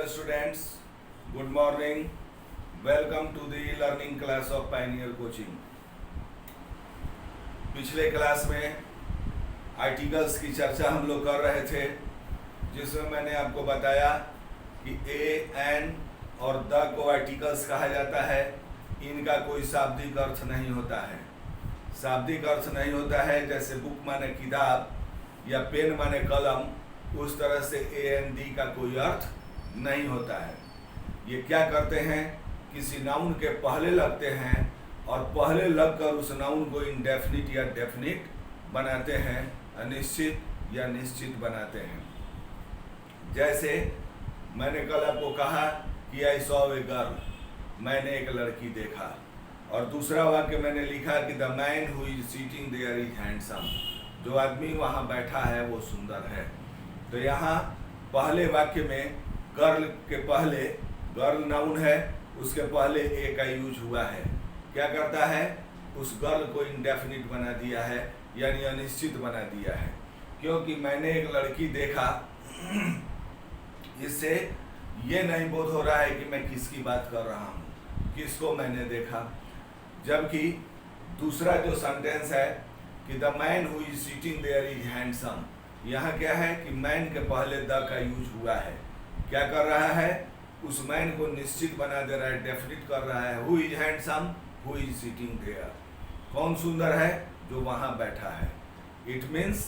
students, good morning. Welcome to the learning class of Pioneer Coaching. पिछले class में articles की चर्चा हम लोग कर रहे थे, जिसमें मैंने आपको बताया कि ए, एन और द को आर्टिकल्स कहा जाता है। इनका कोई शाब्दिक अर्थ नहीं होता है। शाब्दिक अर्थ नहीं होता है, जैसे बुक माने किताब या पेन माने कलम, उस तरह से ए एन डी का कोई अर्थ नहीं होता है। ये क्या करते हैं, किसी नाउन के पहले लगते हैं और पहले लगकर उस नाउन को इंडेफिनिट या डेफिनिट बनाते हैं, अनिश्चित या निश्चित बनाते हैं। जैसे मैंने कल आपको कहा कि आई सॉ ए गर्ल, मैंने एक लड़की देखा, और दूसरा वाक्य मैंने लिखा कि the man who is sitting there is handsome, जो आदमी वहाँ बैठा है वो सुंदर है। तो यहाँ पहले वाक्य में गर्ल के पहले, गर्ल नाउन है, उसके पहले ए का यूज हुआ है। क्या करता है, उस गर्ल को इंडेफिनिट बना दिया है, यानी अनिश्चित बना दिया है। क्योंकि मैंने एक लड़की देखा, इससे ये नहीं बोध हो रहा है कि मैं किसकी बात कर रहा हूँ, किसको मैंने देखा। जबकि दूसरा जो सेंटेंस है कि the man who is sitting there is handsome, यहाँ क्या है कि मैन के पहले द का यूज हुआ है। क्या कर रहा है, उस मैन को निश्चित बना दे रहा है, डेफिनिट कर रहा है। Who is handsome, who is sitting there, कौन सुंदर है, जो वहाँ बैठा है। It means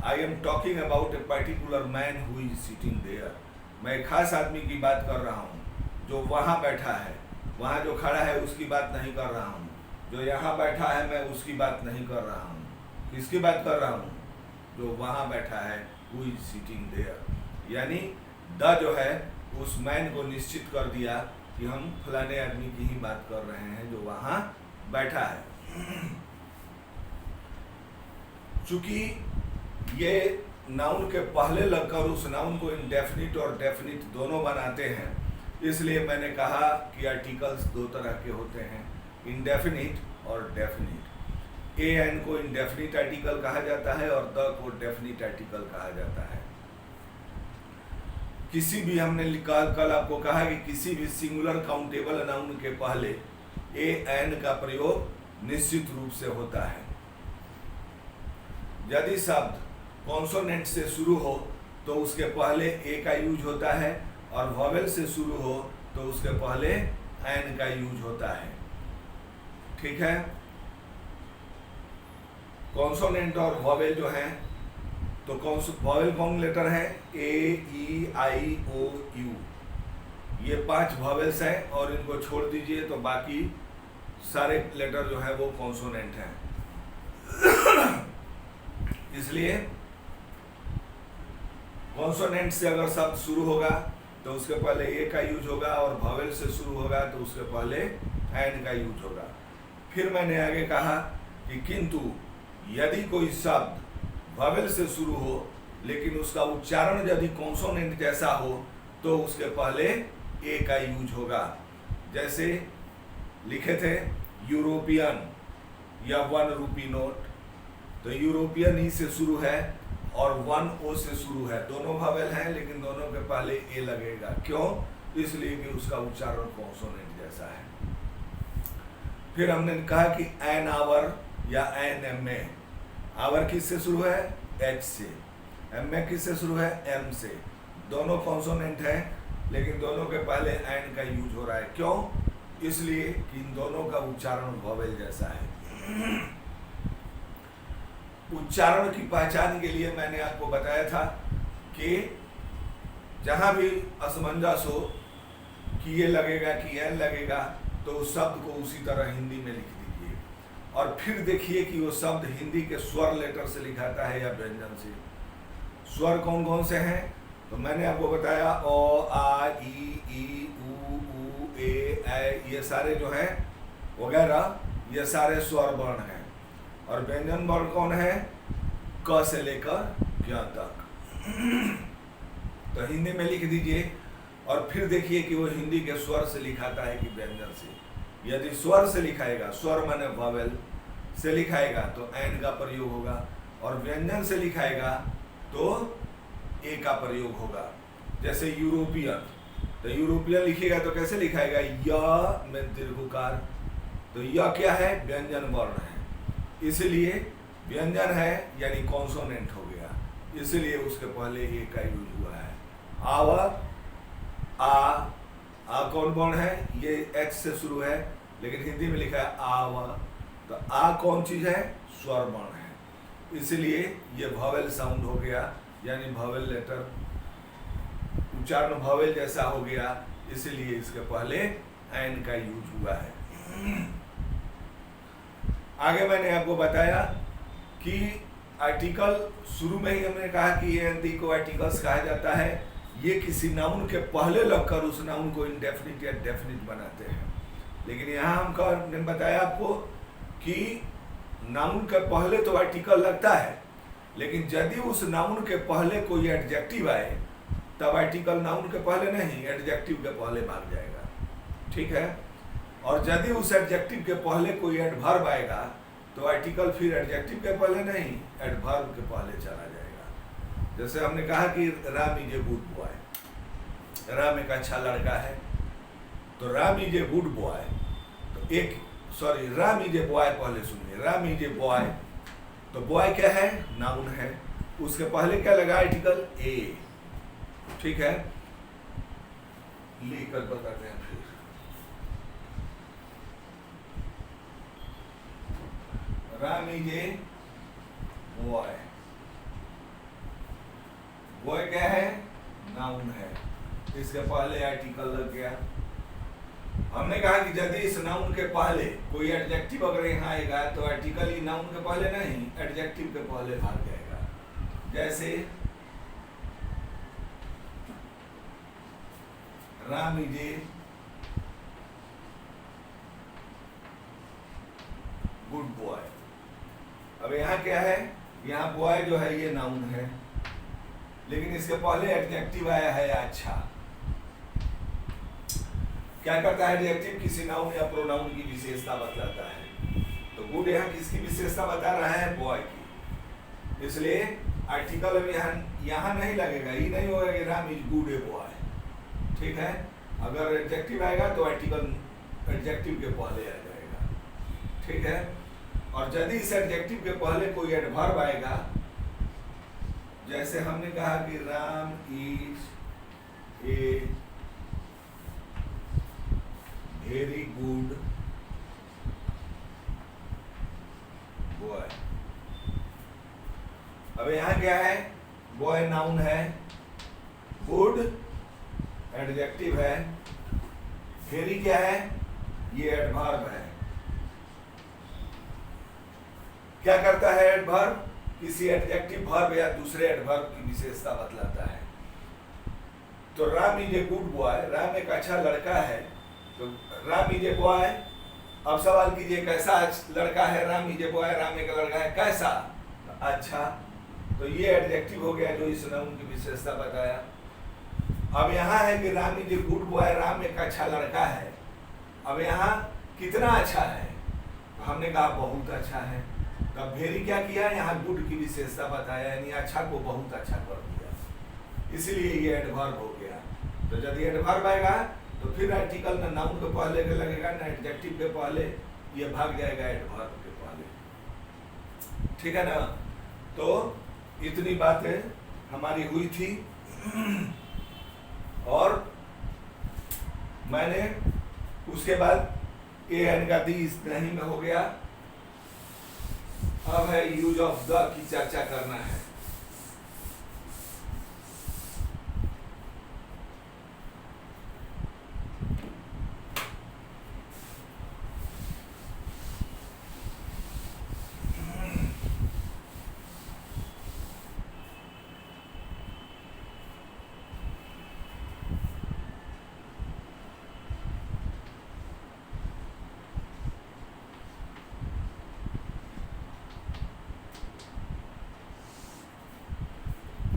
I am talking about a particular man who is sitting there. मैं एक खास आदमी की बात कर रहा हूँ, जो वहाँ बैठा है। वहाँ जो खड़ा है उसकी बात नहीं कर रहा हूँ, जो यहाँ बैठा है मैं उसकी बात नहीं कर रहा हूँ। किसकी बात कर रहा हूँ, जो वहाँ बैठा है, हु इज सिटिंग देयर। यानी द जो है उस मैन को निश्चित कर दिया कि हम फलाने आदमी की ही बात कर रहे हैं, जो वहाँ बैठा है। चूंकि ये नाउन के पहले लगकर उस नाउन को इंडेफिनिट और डेफिनिट दोनों बनाते हैं, इसलिए मैंने कहा कि आर्टिकल्स दो तरह के होते हैं, इंडेफिनिट और डेफिनिट। ए एन को इंडेफिनिट आर्टिकल कहा जाता है और द को डेफिनिट आर्टिकल कहा जाता है। किसी भी, हमने कल आपको कहा कि किसी भी सिंगुलर काउंटेबल नाउन के पहले ए एन का प्रयोग निश्चित रूप से होता है। यदि शब्द कॉन्सोनेंट से शुरू हो तो उसके पहले ए का यूज होता है, और वॉवेल से शुरू हो तो उसके पहले एन का यूज होता है। ठीक है, कॉन्सोनेंट और वॉवेल जो है, तो वॉवेल कौन लेटर है, ए, ई, आई, ओ, यू, ये 5 वॉवेल्स हैं, और इनको छोड़ दीजिए तो बाकी सारे लेटर जो है वो कॉन्सोनेंट हैं। इसलिए कॉन्सोनेंट से अगर शब्द शुरू होगा तो उसके पहले ए का यूज होगा, और वॉवेल से शुरू होगा तो उसके पहले एन का यूज होगा। फिर मैंने आगे कहा कि किंतु यदि कोई शब्द वॉवेल से शुरू हो लेकिन उसका उच्चारण यदि कॉन्सोनेंट जैसा हो तो उसके पहले ए का यूज होगा। जैसे लिखे थे यूरोपियन या 1 रूपी नोट, तो यूरोपियन ही से शुरू है और 1 ओ से शुरू है, दोनों वॉवेल हैं लेकिन दोनों के पहले ए लगेगा। क्यों, इसलिए कि उसका उच्चारण कॉन्सोनेंट जैसा है। फिर हमने कहा कि एन आवर या एन एम ए, आवर किससे शुरू है, एच से, एम ए किससे शुरू है, एम से, दोनों कॉन्सोनेंट हैं लेकिन दोनों के पहले एन का यूज हो रहा है। क्यों, इसलिए कि इन दोनों का उच्चारण वॉवेल जैसा है। उच्चारण की पहचान के लिए मैंने आपको बताया था कि जहां भी असमंजस हो कि ये लगेगा कि एन लगेगा, तो उस शब्द को उसी तरह हिंदी में लिख दीजिए, और फिर देखिए कि वो शब्द हिंदी के स्वर लेटर से लिखाता है या व्यंजन से। स्वर कौन कौन से हैं, तो मैंने आपको बताया ओ, आ, ई, ऊ, ए, ये सारे जो हैं वगैरह, ये सारे स्वर वर्ण हैं। और व्यंजन वर्ण कौन है, क से लेकर ज्ञ तक। तो हिंदी में लिख दीजिए, और फिर देखिए कि वो हिंदी के स्वर से लिखाता है कि व्यंजन से। यदि स्वर से लिखाएगा, स्वर माने वॉवेल से लिखाएगा तो एन का प्रयोग होगा, और व्यंजन से लिखाएगा तो ए का प्रयोग होगा। जैसे यूरोपियन, तो यूरोपियन लिखिएगा तो कैसे लिखाएगा, य में दीर्घकार। तो य क्या है, व्यंजन वर्ण है, इसलिए व्यंजन है यानी कॉन्सोनेंट हो गया, इसलिए उसके पहले ए का यूज हुआ है। आव, आ कौन वर्ण है, ये एच से शुरू है, लेकिन हिंदी में लिखा है आव। तो आ कौन चीज है, स्वर वर्ण है, इसलिए ये वॉवेल साउंड हो गया, यानी वॉवेल लेटर, उच्चारण वॉवेल जैसा हो गया, इसलिए इसके पहले एन का यूज हुआ है। आगे मैंने आपको बताया कि आर्टिकल, शुरू में ही हमने कहा कि ये हिंदी को आर्टिकल्स कहा जाता है, ये किसी नाउन के पहले लगकर उस नाउन को इंडेफिनिट या डेफिनिट बनाते हैं। लेकिन यहाँ हमने बताया आपको कि नाउन के पहले तो आर्टिकल लगता है, लेकिन यदि उस नाउन के पहले कोई एडजेक्टिव आए तब आर्टिकल नाउन के पहले नहीं, एडजेक्टिव के पहले भाग जाएगा, ठीक है। और यदि उस एडजेक्टिव के पहले कोई एडवर्ब आएगा तो आर्टिकल फिर एडजेक्टिव के पहले नहीं, एडवर्ब के पहले चला जाएगा। जैसे हमने कहा कि Ram is a good boy, Ram एक अच्छा लड़का है, तो Ram is a good boy, तो राम इज ए बॉय, पहले सुनिए, राम इज ए बॉय, तो बॉय क्या है, नाउन है, उसके पहले क्या लगा, आर्टिकल ए, ठीक है। लिख कर बताते हैं फिर, Ram is a boy, boy क्या है, नाउन है, इसके पहले आर्टिकल लग गया। हमने कहा कि यदि इस नाउन के पहले कोई एडजेक्टिव अगर यहाँ आएगा तो आर्टिकल ही नाउन के पहले नहीं, एडजेक्टिव के पहले भाग जाएगा। जैसे Ram is a good boy, अब यहाँ क्या है, यहाँ बॉय जो है ये नाउन है, लेकिन इसके पहले एडजेक्टिव आया है अच्छा। क्या करता है एडजेक्टिव, किसी नाउन या प्रोनाउन की विशेषता बतलाता है, तो गुड यहाँ किसकी विशेषता बता रहा है, बॉय की, इसलिए आर्टिकल अब यहाँ नहीं लगेगा, ये नहीं होगा कि Ram is good a boy, ठीक है। अगर एडजेक्टिव आएगा तो आर्टिकल एडजेक्टिव के पहले आ जाएगा, ठीक है। और यदि इस एडजेक्टिव के पहले कोई एडवर्ब आएगा, जैसे हमने कहा कि Ram is a very good boy, अब यहाँ क्या है, बॉय नाउन है, गुड एडजेक्टिव है, वेरी क्या है, ये एडवर्ब है। क्या करता है एडवर्ब, किसी एडजेक्टिव वर्ब या दूसरे एडवर्ब की विशेषता बतलाता है। तो Ram is a good boy, Ram एक अच्छा लड़का है, तो राम इज ए बॉय, अब सवाल कीजिए कैसा लड़का है, Ram is a boy, Ram एक लड़का है, कैसा, अच्छा, तो ये एडजेक्टिव हो गया जो इस नाउन की विशेषता बताया। अब यहाँ है कि Ram is a good boy, Ram एक अच्छा लड़का है, अब यहाँ कितना अच्छा है, हमने कहा बहुत अच्छा है, तब वेरी क्या किया, यहाँ गुड की विशेषता बताया, यानी अच्छा को बहुत अच्छा कर दिया, इसलिए ये एडवर्ब हो गया। तो यदि एडवर्ब आएगा तो फिर आर्टिकल ना नाउन के पहले के लगेगा ना एडजेक्टिव के पहले, ये भाग जाएगा एडवर्ब के पहले, ठीक है ना। तो इतनी बातें हमारी हुई थी और मैंने उसके बाद ए एन का दी इस नहीं में हो गया, अब है यूज ऑफ द की चर्चा करना है।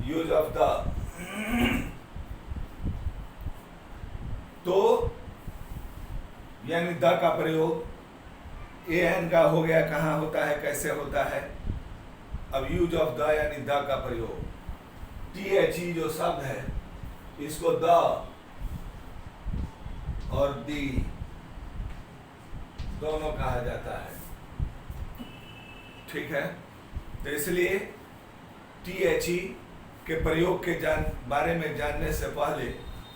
यूज ऑफ द, तो यानी द का प्रयोग ए एन का हो गया, कहाँ होता है, कैसे होता है। अब यूज ऑफ द यानी द का प्रयोग, टी एच ई जो शब्द है इसको द और दी दोनों कहा जाता है। ठीक है, तो इसलिए THE के प्रयोग के बारे में जानने से पहले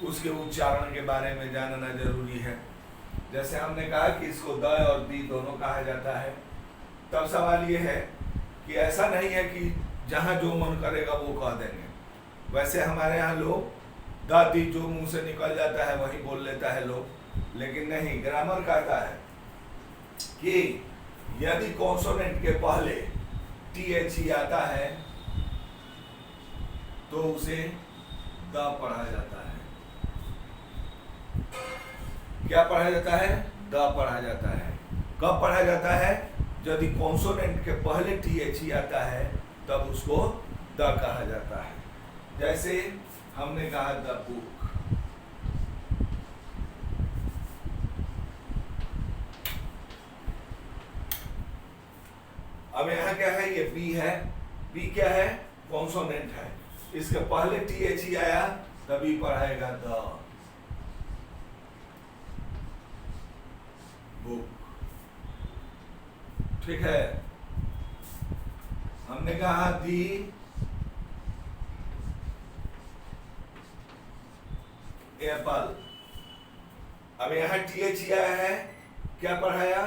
उसके उच्चारण के बारे में जानना जरूरी है। जैसे हमने कहा कि इसको द और दी दोनों कहा जाता है। तब सवाल ये है कि ऐसा नहीं है कि जहाँ जो मन करेगा वो कह देंगे। वैसे हमारे यहाँ लोग द दी जो मुंह से निकल जाता है वही बोल लेता है लोग, लेकिन नहीं, ग्रामर कहता है कि यदि कॉन्सोनेंट के पहले THE आता है तो उसे द पढ़ा जाता है। क्या पढ़ा जाता है? द पढ़ा जाता है। कब पढ़ा जाता है? यदि कॉन्सोनेंट के पहले THE आता है तब उसको द कहा जाता है। जैसे हमने कहा द बुक, अब यहाँ क्या है? ये बी है। बी क्या है? कॉन्सोनेंट है। इसके पहले THE आया तभी पढ़ाएगा द बुक। ठीक है, हमने कहा दी एप्पल। अब यहाँ THE आया है, क्या पढ़ाया?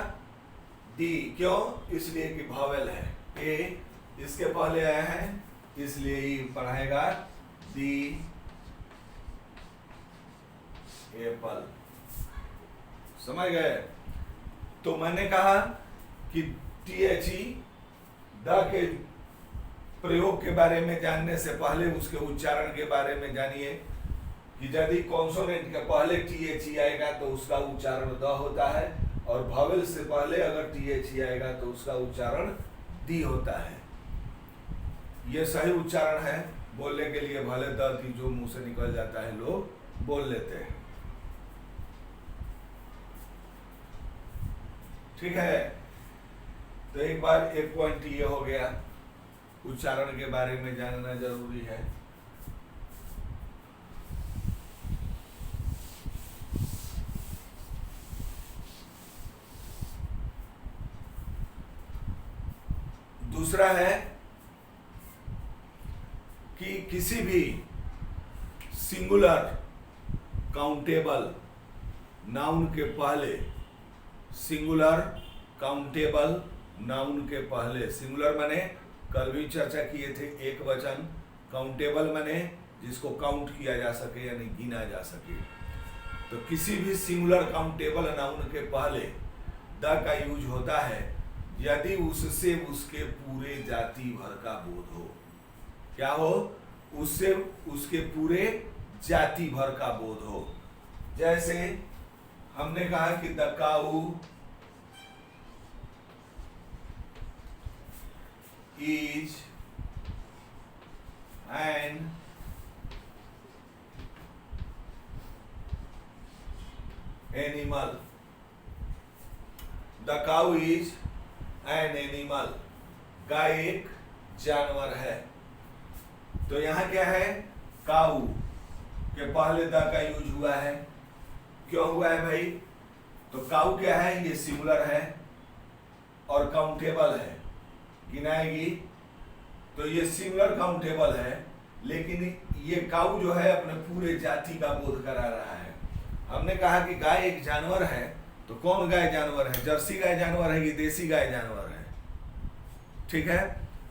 डी। क्यों? इसलिए कि भावेल है। ए इसके पहले आया है इसलिए ही पढ़ाएगा दी एप्पल। समझ गए? तो मैंने कहा कि THE द के प्रयोग के बारे में जानने से पहले उसके उच्चारण के बारे में जानिए कि यदि कॉन्सोनेंट के पहले THE आएगा तो उसका उच्चारण द होता है, और भावेल से पहले अगर THE आएगा तो उसका उच्चारण दी होता है। ये सही उच्चारण है बोलने के लिए। भले द दी जो मुंह से निकल जाता है लोग बोल लेते हैं। ठीक है, तो एक बार एक पॉइंट ये हो गया, उच्चारण के बारे में जानना जरूरी है। दूसरा है कि किसी भी सिंगुलर काउंटेबल नाउन के पहले, सिंगुलर काउंटेबल नाउन के पहले, सिंगुलर माने कल भी चर्चा किए थे एक वचन, काउंटेबल माने जिसको काउंट किया जा सके यानी गिना जा सके। तो किसी भी सिंगुलर काउंटेबल नाउन के पहले द का यूज होता है यदि उससे उसके पूरे जाति भर का बोध हो। क्या हो? उससे उसके पूरे जाति भर का बोध हो। जैसे हमने कहा कि the cow is an animal. The cow is an animal. गाय एक जानवर है। तो यहाँ क्या है? काऊ के पहले द का यूज हुआ है। क्यों हुआ है भाई? तो काऊ क्या है? ये सिंगुलर है और काउंटेबल है, गिनाएगी। तो ये सिंगुलर काउंटेबल है, लेकिन ये काऊ जो है अपने पूरे जाति का बोध करा रहा है। हमने कहा कि गाय एक जानवर है, तो कौन गाय जानवर है? जर्सी गाय जानवर है कि देसी गाय जानवर है? ठीक है,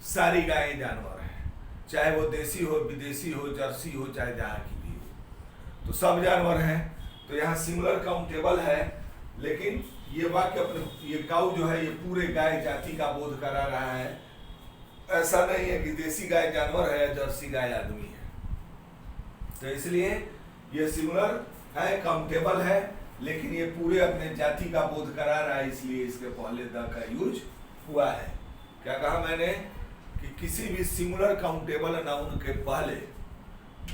सारी गाय जानवर है, चाहे वो देसी हो, विदेशी हो, जर्सी हो, चाहे जहाँ की भी हो, तो सब जानवर हैं। तो यहाँ सिंगुलर काउंटेबल है, लेकिन ये वाक्य अपने ये काऊ जो है ये पूरे गाय जाति का बोध करा रहा है। ऐसा नहीं है कि देसी गाय जानवर है या जर्सी गाय आदमी है। तो इसलिए ये सिंगुलर है, काउंटेबल है, लेकिन ये पूरे अपने जाति का बोध करा रहा है, इसलिए इसके पहले द का यूज हुआ है। क्या कहा मैंने? कि किसी भी सिंगुलर काउंटेबल नाउन के पहले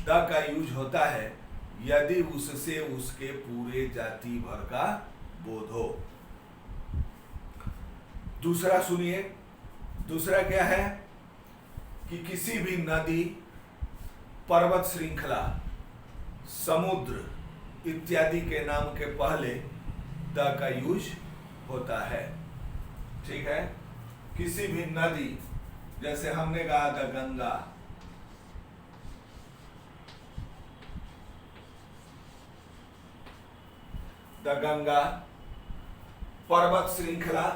द का यूज होता है यदि उससे उसके पूरे जाति भर का बोध हो। दूसरा सुनिए, दूसरा क्या है? कि किसी भी नदी, पर्वत श्रृंखला, समुद्र इत्यादि के नाम के पहले द का यूज होता है। ठीक है, किसी भी नदी, जैसे हमने कहा द गंगा, द गंगा, पर्वत श्रृंखला,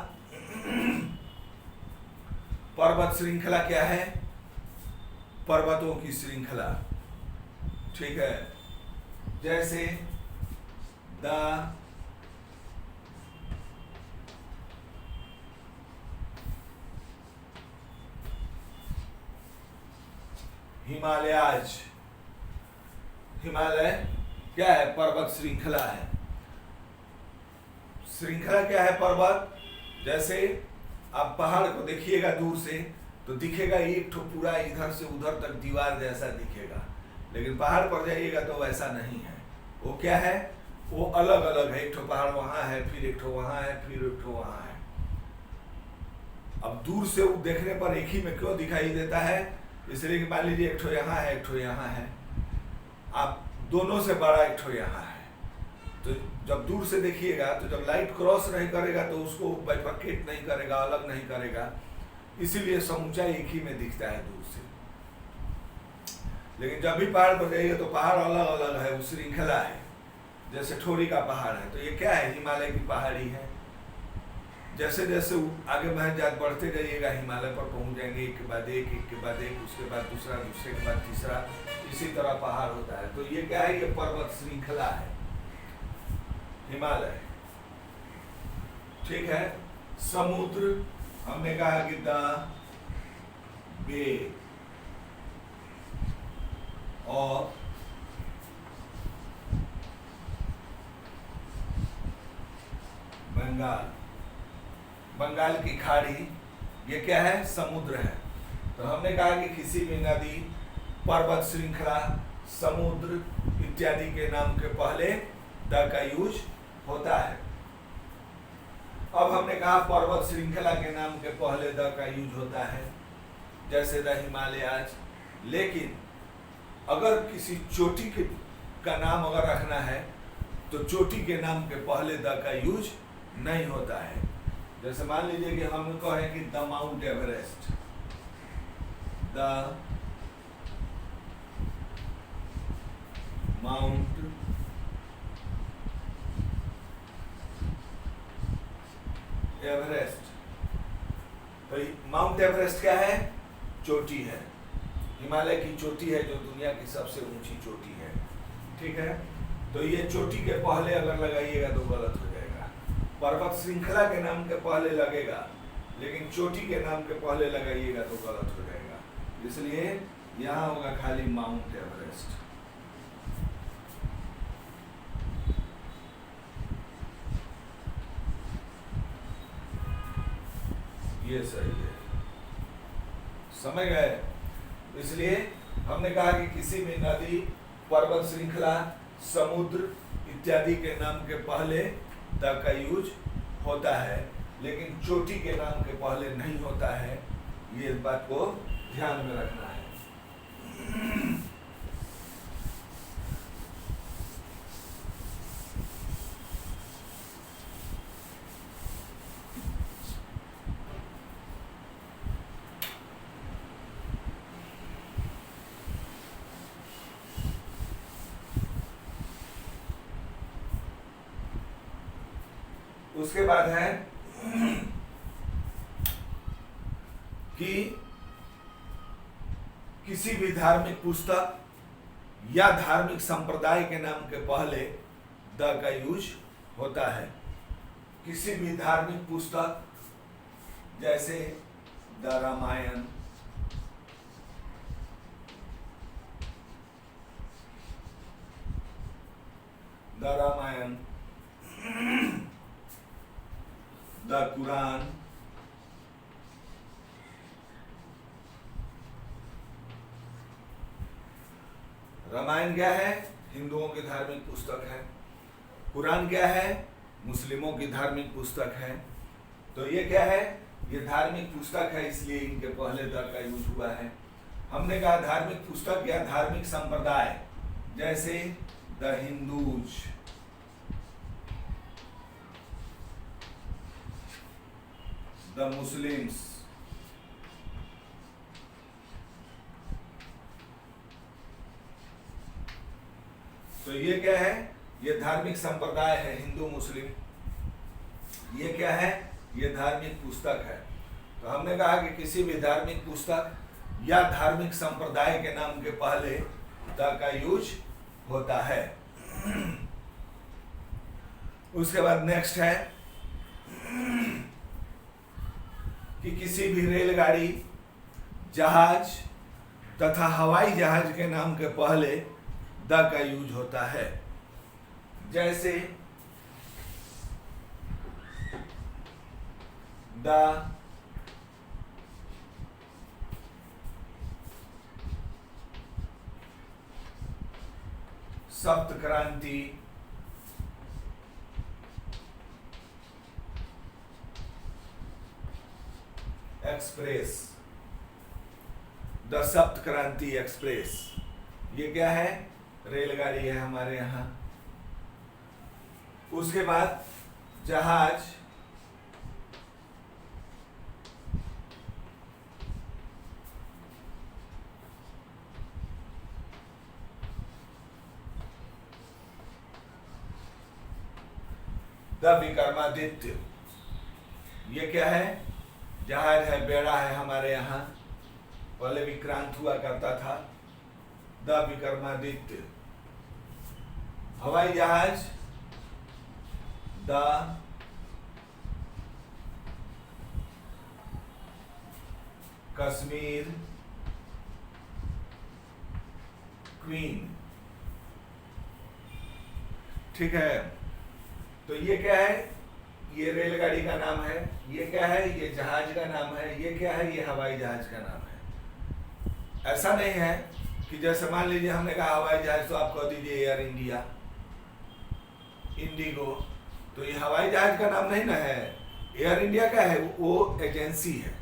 पर्वत श्रृंखला क्या है? पर्वतों की श्रृंखला। ठीक है, जैसे द हिमालयाज, हिमालय क्या है? पर्वत श्रृंखला है। श्रृंखला क्या है? पर्वत। जैसे आप पहाड़ को देखिएगा दूर से तो दिखेगा एक ठो पूरा इधर से उधर तक दीवार जैसा दिखेगा, लेकिन पहाड़ पर जाइएगा तो वैसा नहीं है। वो क्या है? वो अलग अलग है। एक ठो पहाड़ वहां है, फिर एक ठो वहां है, फिर एक ठो वहां है। अब दूर से वो देखने पर एक ही में क्यों दिखाई देता है? इसलिए कि मान लीजिए एक ठो यहाँ है, एक ठो यहाँ है, आप दोनों से बड़ा एक ठो यहाँ है, तो जब दूर से देखिएगा तो जब लाइट क्रॉस नहीं करेगा तो उसको बाइफरकेट नहीं करेगा, अलग नहीं करेगा, इसीलिए समूचा एक ही में दिखता है दूर से। लेकिन जब भी पहाड़ पर जाइएगा तो पहाड़ अलग अलग है, वो श्रृंखला है। जैसे ठोरी का पहाड़ है तो ये क्या है? हिमालय की पहाड़ी है। जैसे जैसे आगे महजात बढ़ते जाइएगा हिमालय पर पहुंच जाएंगे, एक के बाद एक, एक के बाद एक, उसके बाद दूसरा, दूसरे के बाद तीसरा, इसी तरह पहाड़ होता है। तो ये क्या है? ये पर्वत श्रृंखला है, हिमालय। ठीक है, समुद्र हमने कहा कि द बे और बंगाल, बंगाल की खाड़ी, ये क्या है? समुद्र है। तो हमने कहा कि किसी भी नदी, पर्वत श्रृंखला, समुद्र इत्यादि के नाम के पहले द का यूज होता है। अब हमने कहा पर्वत श्रृंखला के नाम के पहले द का यूज होता है, जैसे द हिमालयाज। लेकिन अगर किसी चोटी का नाम अगर रखना है तो चोटी के नाम के पहले द का यूज नहीं होता है। जैसे मान लीजिए कि हम कहें कि the mount Everest, the mount Everest. तो माउंट एवरेस्ट क्या है? चोटी है, हिमालय की चोटी है, जो दुनिया की सबसे ऊंची चोटी है। ठीक है, तो ये चोटी के पहले अगर लगाइएगा तो गलत हो जाएगा। पर्वत श्रृंखला के नाम के पहले लगेगा, लेकिन चोटी के नाम के पहले लगाइएगा तो गलत हो जाएगा। इसलिए यहाँ होगा खाली माउंट एवरेस्ट। ये सही है, समझ गए? इसलिए हमने कहा कि किसी भी नदी, पर्वत श्रृंखला, समुद्र इत्यादि के नाम के पहले द का यूज होता है, लेकिन चोटी के नाम के पहले नहीं होता है। ये बात को ध्यान में रखना है। उसके बाद है कि किसी भी धार्मिक पुस्तक या धार्मिक संप्रदाय के नाम के पहले द का यूज होता है। किसी भी धार्मिक पुस्तक जैसे the Ramayana, the Ramayana, the Quran, Ramayana क्या है? हिंदुओं की धार्मिक पुस्तक है। कुरान क्या है? मुस्लिमों की धार्मिक पुस्तक है। तो ये क्या है? ये धार्मिक पुस्तक है, इसलिए इनके पहले द का यूज हुआ है। हमने कहा धार्मिक पुस्तक या धार्मिक संप्रदाय, जैसे द हिंदूज, द मुस्लिम्स, तो ये क्या है? ये धार्मिक संप्रदाय है हिंदू मुस्लिम। ये क्या है? ये धार्मिक पुस्तक है। तो हमने कहा कि किसी भी धार्मिक पुस्तक या धार्मिक संप्रदाय के नाम के पहले द का यूज होता है। उसके बाद नेक्स्ट है कि किसी भी रेलगाड़ी, जहाज तथा हवाई जहाज के नाम के पहले द का यूज होता है। जैसे द सप्त क्रांति, एक्सप्रेस, द सप्त क्रांति एक्सप्रेस। ये क्या है? रेलगाड़ी है हमारे यहाँ। उसके बाद जहाज, द विक्रमादित्य। ये क्या है? जहाज है, बेड़ा है हमारे यहाँ, पहले विक्रांत हुआ करता था, द विक्रमादित्य। हवाई जहाज, द कश्मीर क्वीन। ठीक है, तो ये क्या है? ये रेलगाड़ी का नाम है। ये क्या है? ये जहाज का नाम है। ये क्या है? ये हवाई जहाज का नाम है। ऐसा नहीं है कि जैसे मान लीजिए हमने कहा हवाई जहाज, तो आप कह दीजिए एयर इंडिया, इंडिगो, तो ये हवाई जहाज का नाम नहीं ना है। एयर इंडिया क्या है? वो एजेंसी है,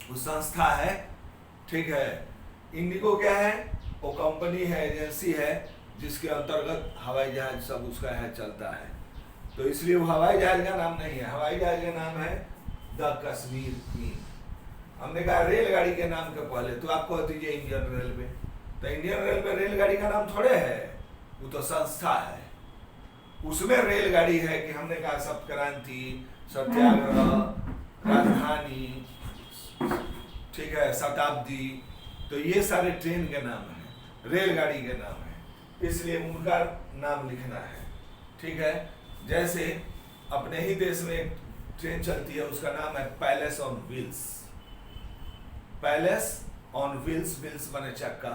वो संस्था है। ठीक है। इंडिगो क्या है? वो कंपनी है, एजेंसी है, जिसके अंतर्गत हवाई जहाज सब उसका है, चलता है। तो इसलिए वो हवाई जहाज का नाम नहीं है। हवाई जहाज का नाम है द कश्मीर क्वीन। हमने कहा रेलगाड़ी के नाम के पहले, तो आप कह दीजिए इंडियन रेलवे। तो इंडियन रेलवे रेलगाड़ी का नाम थोड़े है, वो तो संस्था है। उसमें रेलगाड़ी है कि हमने कहा सप्त क्रांति, सत्याग्रह, राजधानी, ठीक है, शताब्दी, तो ये सारे ट्रेन के नाम है, रेलगाड़ी के नाम है, इसलिए उनका नाम लिखना है। ठीक है। जैसे अपने ही देश में एक ट्रेन चलती है, उसका नाम है palace on wheels. Palace on wheels, wheels बने चक्का,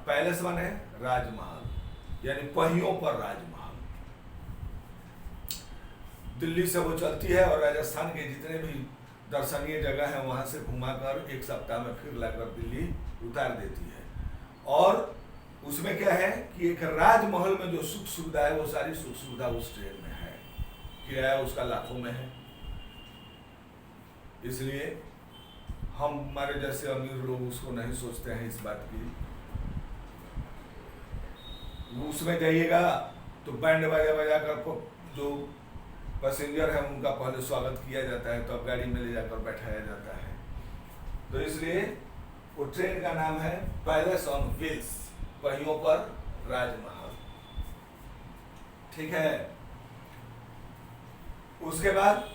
पैलेस बने राजमहल, यानी पहियों पर राजमहल। दिल्ली से वो चलती है और राजस्थान के जितने भी दर्शनीय जगह है वहां से घुमाकर एक सप्ताह में फिर लाकर दिल्ली उतार देती है। और उसमें क्या है कि एक राजमहल में जो सुख सुविधा है, वो सारी सुख सुविधा उस ट्रेन में है। किराया उसका लाखों में है। इसलिए हम हमारे जैसे अमीर लोग उसको नहीं सोचते हैं इस बात की। उसमें जाइएगा तो बैंड बाजा बजा कर जो पैसेंजर है उनका पहले स्वागत किया जाता है, तो अब गाड़ी में ले जाकर बैठाया जाता है। तो इसलिए वो ट्रेन का नाम है पैलेस ऑन व्हील्स, पहियों पर राजमहल। ठीक है। उसके बाद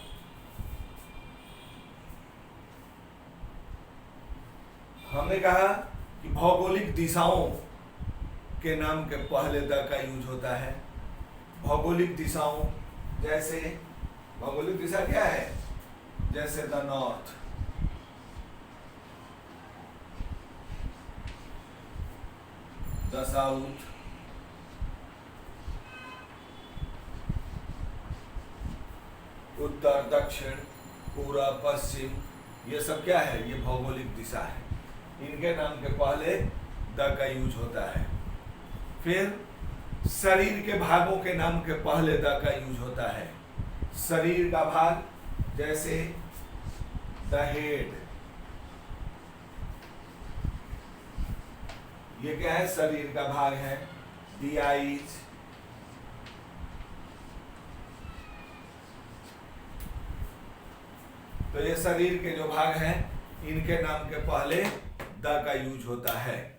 हमने कहा कि भौगोलिक दिशाओं के नाम के पहले द का यूज होता है। भौगोलिक दिशाओं, जैसे भौगोलिक दिशा क्या है? जैसे द नॉर्थ, द साउथ, उत्तर, दक्षिण, पूर्व, पश्चिम, ये सब क्या है? ये भौगोलिक दिशा है। इनके नाम के पहले द का यूज होता है। फिर शरीर के भागों के नाम के पहले द का यूज होता है। शरीर का भाग, जैसे द हेड, ये क्या है? शरीर का भाग है। the eyes, तो ये शरीर के जो भाग हैं इनके नाम के पहले द का यूज होता है।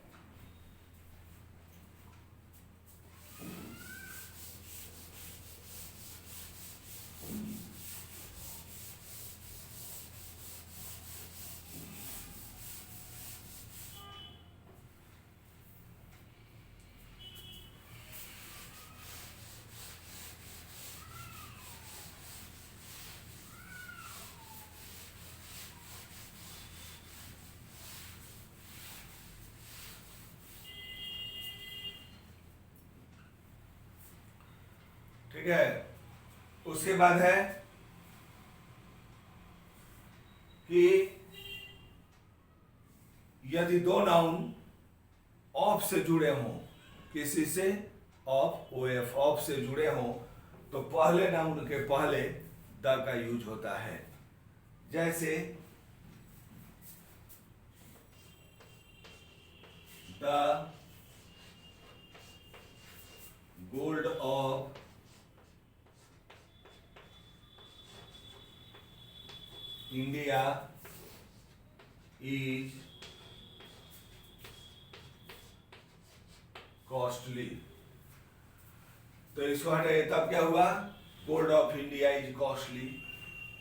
ठीक है, उसके बाद है कि यदि दो नाउन ऑफ से जुड़े हों, किसी से ऑफ ओ एफ ऑफ से जुड़े हों, तो पहले नाउन के पहले द का यूज होता है। जैसे the gold of India is costly. तो इसको हटाइए, तब क्या हुआ? Gold of India is costly.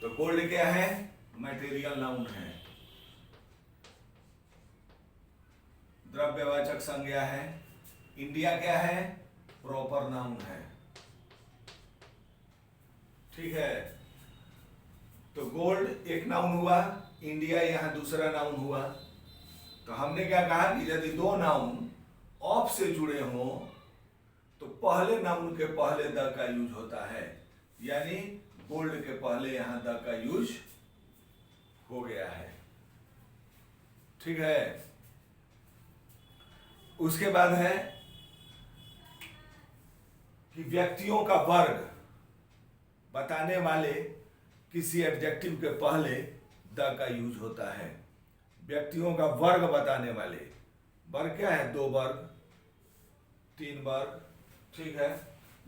तो गोल्ड क्या है? मटेरियल नाउन है, द्रव्यवाचक संज्ञा है। इंडिया क्या है? प्रॉपर नाउन है। ठीक है, तो गोल्ड एक नाउन हुआ, इंडिया यहां दूसरा नाउन हुआ। तो हमने क्या कहा कि यदि दो नाउन ऑफ से जुड़े हों तो पहले नाउन के पहले द का यूज होता है, यानी गोल्ड के पहले यहां द का यूज हो गया है। ठीक है, उसके बाद है कि व्यक्तियों का वर्ग बताने वाले किसी एडजेक्टिव के पहले द का यूज होता है। व्यक्तियों का वर्ग बताने वाले, वर्ग क्या है? 2 वर्ग, 3 वर्ग। ठीक है,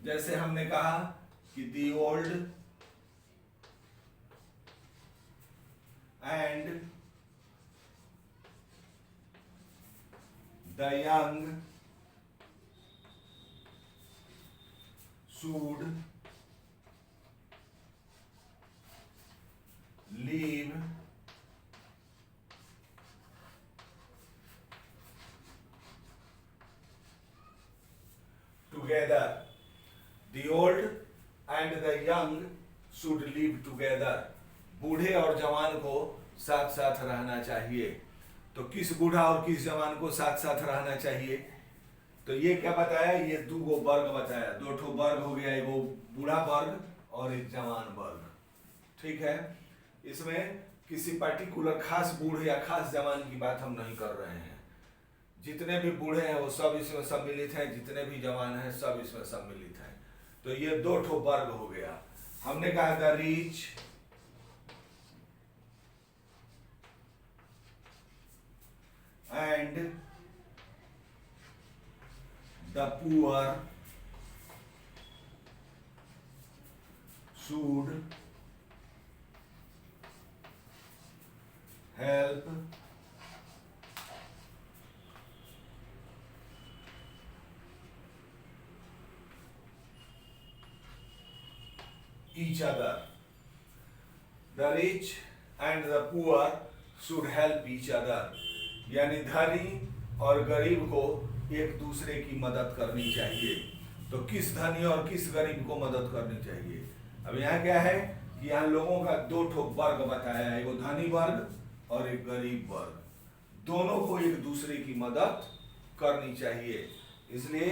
जैसे हमने कहा कि the old and the young should live together. The old and the young should live together. बूढ़े और जवान को साथ साथ रहना चाहिए। तो किस बूढ़ा और किस जवान को साथ साथ रहना चाहिए? तो ये क्या बताया? ये 2 वर्ग बताया, 2 वर्ग हो गया, एक बूढ़ा वर्ग और एक जवान वर्ग। ठीक है, इसमें किसी पर्टिकुलर खास बूढ़े या खास जवान की बात हम नहीं कर रहे हैं। जितने भी बूढ़े हैं वो सब इसमें सम्मिलित हैं, जितने भी जवान हैं सब इसमें सम्मिलित हैं। तो ये 2 वर्ग हो गया। हमने कहा the rich and the poor should help each other. The rich and the poor should help each other. यानी धनी और गरीब को एक दूसरे की मदद करनी चाहिए। तो किस धनी और किस गरीब को मदद करनी चाहिए? अब यहाँ क्या है कि यहाँ लोगों का 2 वर्ग बताया है, एक धनी वर्ग और एक गरीब वर्ग। दोनों को एक दूसरे की मदद करनी चाहिए। इसलिए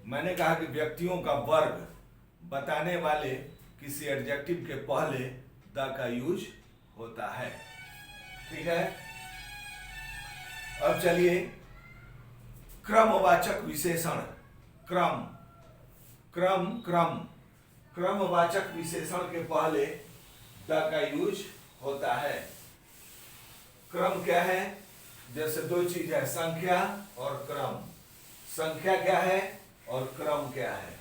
मैंने कहा कि व्यक्तियों का वर्ग बताने वाले किसी एडजेक्टिव के पहले द का यूज होता है। ठीक है, अब चलिए क्रमवाचक विशेषण। क्रम क्रम क्रम क्रमवाचक विशेषण के पहले द का यूज होता है। क्रम क्या है? जैसे 2 चीज है, संख्या और क्रम। संख्या क्या है? और क्रम क्या है।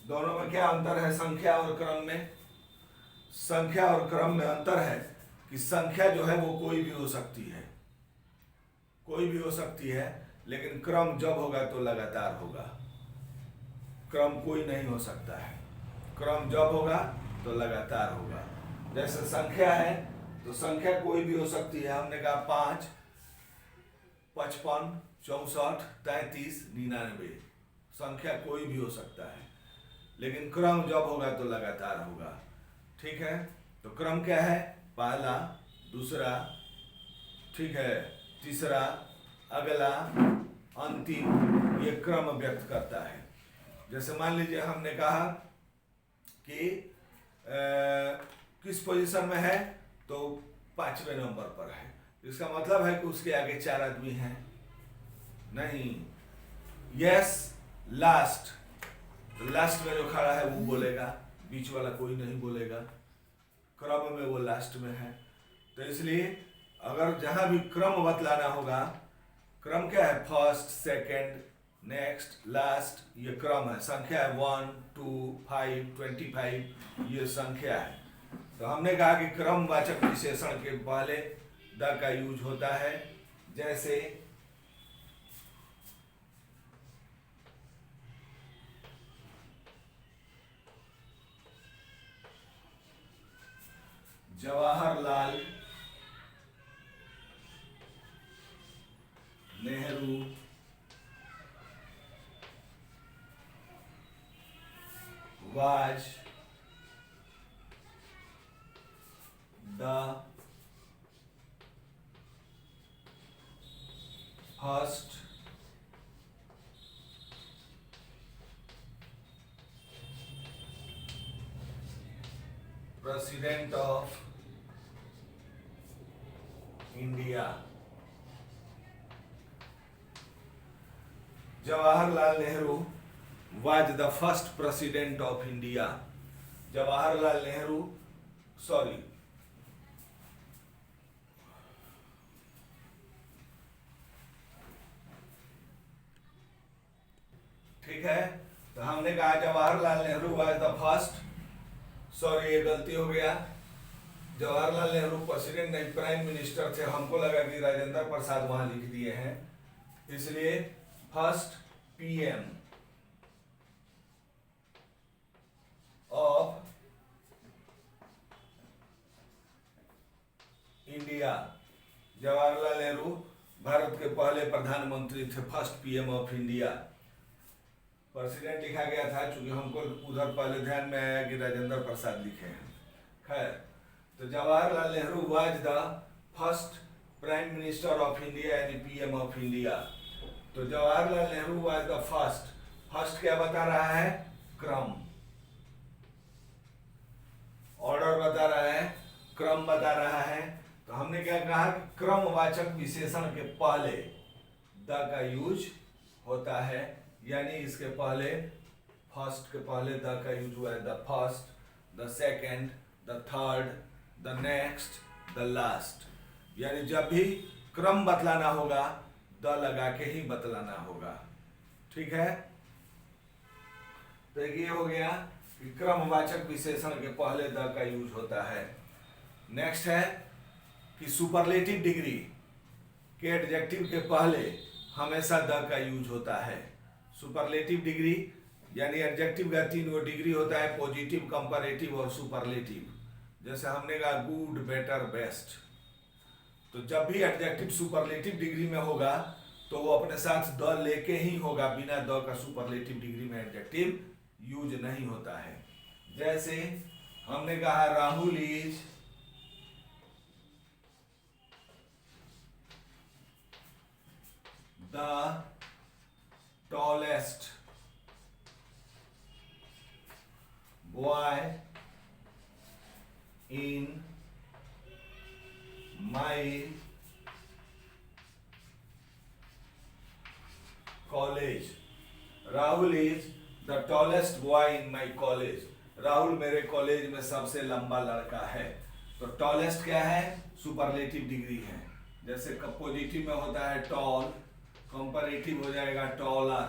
दोनों में क्या अंतर है संख्या और क्रम में? संख्या और क्रम में अंतर है कि संख्या जो है वो कोई भी हो सकती है, कोई भी हो सकती है, लेकिन क्रम जब होगा तो लगातार होगा। क्रम कोई नहीं हो सकता है, क्रम जब होगा तो लगातार होगा। जैसे संख्या है तो संख्या कोई भी हो सकती है, हमने कहा 5, 55, 64, 33, 99, संख्या कोई भी हो सकता है, लेकिन क्रम जब होगा तो लगातार होगा। ठीक है, तो क्रम क्या है? पहला, दूसरा, ठीक है, तीसरा, अगला, अंतिम, ये क्रम व्यक्त करता है। जैसे मान लीजिए हमने कहा कि किस पोजीशन में है, तो 5वें नंबर पर है, इसका मतलब है कि उसके आगे 4 आदमी हैं? नहीं। यस, लास्ट, तो लास्ट में जो खड़ा है वो बोलेगा, बीच वाला कोई नहीं बोलेगा, क्रम में वो लास्ट में है। तो इसलिए अगर जहां भी क्रम बतलाना होगा, क्रम क्या है? फर्स्ट, सेकंड, नेक्स्ट, लास्ट, ये क्रम है। संख्या है 1, 2, 5, 25, ये संख्या है। तो हमने कहा कि क्रमवाचक विशेषण के पहले द का यूज होता है। जैसे Jawaharlal Nehru was the first president of India। Jawaharlal Nehru was the first president of India। Jawaharlal Nehru, sorry, ठीक है, तो हमने कहा Jawaharlal Nehru was the first, sorry ये गलती हो गया, जवाहरलाल नेहरू प्रेसिडेंट नहीं प्राइम मिनिस्टर थे, हमको लगा कि राजेंद्र प्रसाद वहां लिख दिए हैं, इसलिए first PM of India. Jawaharlal Nehru Bharat के पहले प्रधानमंत्री थे, first PM of India. President लिखा गया था क्योंकि हमको उधर पहले ध्यान में आया कि राजेंद्र प्रसाद लिखे हैं। खैर, तो Jawaharlal Nehru was the first prime minister of India यानी पीएम ऑफ इंडिया। तो Jawaharlal Nehru was the first, first क्या बता रहा है? क्रम, ऑर्डर बता रहा है, क्रम बता रहा है। तो हमने क्या कहा कि क्रमवाचक विशेषण के पहले द का यूज होता है, यानी इसके पहले, फर्स्ट के पहले द का यूज हुआ है। The first, the second, the third, the next, the last, यानी जब भी क्रम बतलाना होगा द लगा के ही बतलाना होगा। ठीक है, तो ये हो गया कि क्रमवाचक विशेषण के पहले द का यूज होता है। नेक्स्ट है कि सुपरलेटिव डिग्री के एडजेक्टिव के पहले हमेशा द का यूज होता है। सुपरलेटिव डिग्री यानी एडजेक्टिव का 3 डिग्री होता है, पॉजिटिव, कंपैरेटिव और सुपरलेटिव। जैसे हमने कहा गुड, बेटर, बेस्ट, तो जब भी एडजेक्टिव सुपरलेटिव डिग्री में होगा तो वो अपने साथ द लेके ही होगा, बिना द का सुपरलेटिव डिग्री में एडजेक्टिव यूज नहीं होता है। जैसे हमने कहा Rahul is the tallest boy in my college. Rahul is the tallest boy in my college. Rahul मेरे कॉलेज में सबसे लंबा लड़का है। तो टॉलेस्ट क्या है? सुपरलेटिव डिग्री है। जैसे पॉजिटिव में होता है टॉल, कंपैरेटिव हो जाएगा टॉलर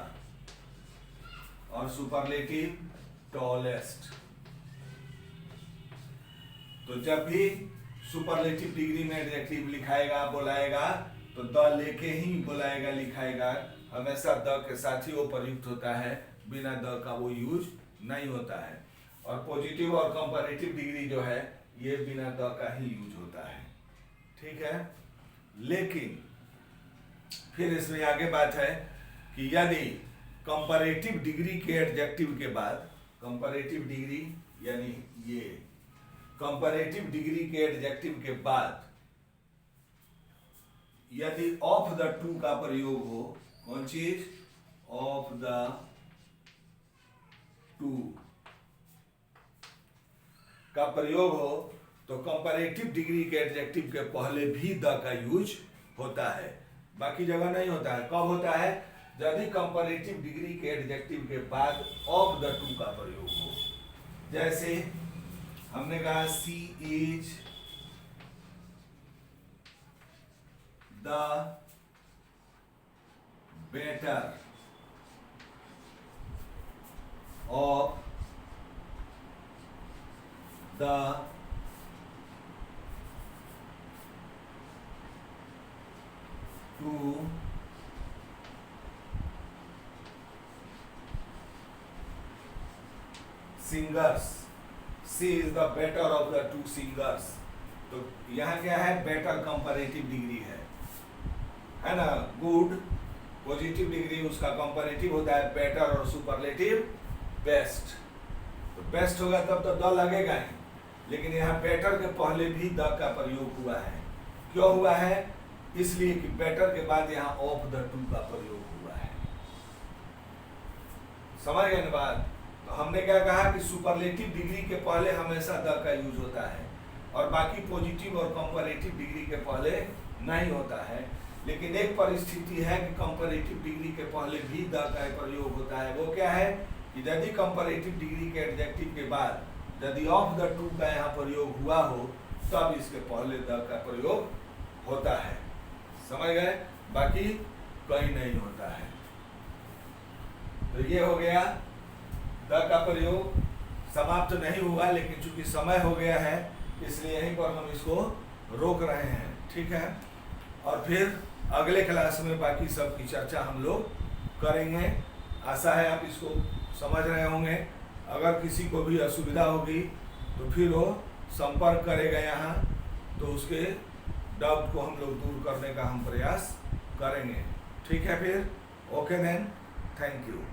और सुपरलेटिव टॉलेस्ट। तो जब भी सुपरलेटिव डिग्री में एडजेक्टिव लिखाएगा बुलाएगा तो द लेके ही बुलाएगा लिखाएगा, हमेशा द के साथ ही वो प्रयुक्त होता है, बिना द का वो यूज नहीं होता है। और पॉजिटिव और कंपैरेटिव डिग्री जो है ये बिना द का ही यूज होता है, ठीक है। लेकिन फिर इसमें आगे बात है कि यदि कंपैरेटिव डिग्री के एडजेक्टिव के बाद, कंपैरेटिव डिग्री यानी ये कंपैरेटिव डिग्री के एडजेक्टिव के बाद यदि ऑफ द टू का प्रयोग हो, कौन चीज, ऑफ द टू का प्रयोग हो, तो कंपैरेटिव डिग्री के एडजेक्टिव के पहले भी द का यूज होता है, बाकी जगह नहीं होता है। कब होता है, यदि कंपैरेटिव डिग्री के एडजेक्टिव के बाद ऑफ द टू का प्रयोग हो। जैसे हमने कहा she is the better of the two singers, she is the better of the two singers. तो यहां क्या है, बेटर कंपैरेटिव डिग्री है ना। गुड पॉजिटिव डिग्री उसका कंपैरेटिव होता है बेटर और सुपरलेटिव बेस्ट। तो बेस्ट होगा तब तो द लगेगा ही, लेकिन यहाँ बेटर के पहले भी द का प्रयोग हुआ है। क्यों हुआ है, इसलिए कि बेटर के बाद यहाँ ऑफ द टू का प्रयोग हुआ है। समझ गए ना बात। तो हमने क्या कहा कि सुपरलेटिव डिग्री के पहले हमेशा द का यूज होता है और बाकी पॉजिटिव और कंपैरेटिव डिग्री के पहले नहीं होता है। लेकिन एक परिस्थिति है कि कंपैरेटिव डिग्री के पहले भी द का प्रयोग होता है। वो क्या है कि यदि कंपैरेटिव डिग्री के एडजेक्टिव के बाद यदि ऑफ द टू का यहाँ प्रयोग हुआ हो तब इसके पहले द का प्रयोग होता है। समझ गए, बाकी कहीं नहीं होता है। तो ये हो गया, द का प्रयोग समाप्त तो नहीं हुआ, लेकिन चूंकि समय हो गया है इसलिए यहीं पर हम इसको रोक रहे हैं, ठीक है। और फिर अगले क्लास में बाकी सब की चर्चा हम लोग करेंगे। आशा है आप इसको समझ रहे होंगे। अगर किसी को भी असुविधा होगी तो फिर वो संपर्क करेगा यहाँ, तो उसके डाउट को हम लोग दूर करने का हम प्रयास करेंगे, ठीक है। फिर ओके देन, थैंक यू।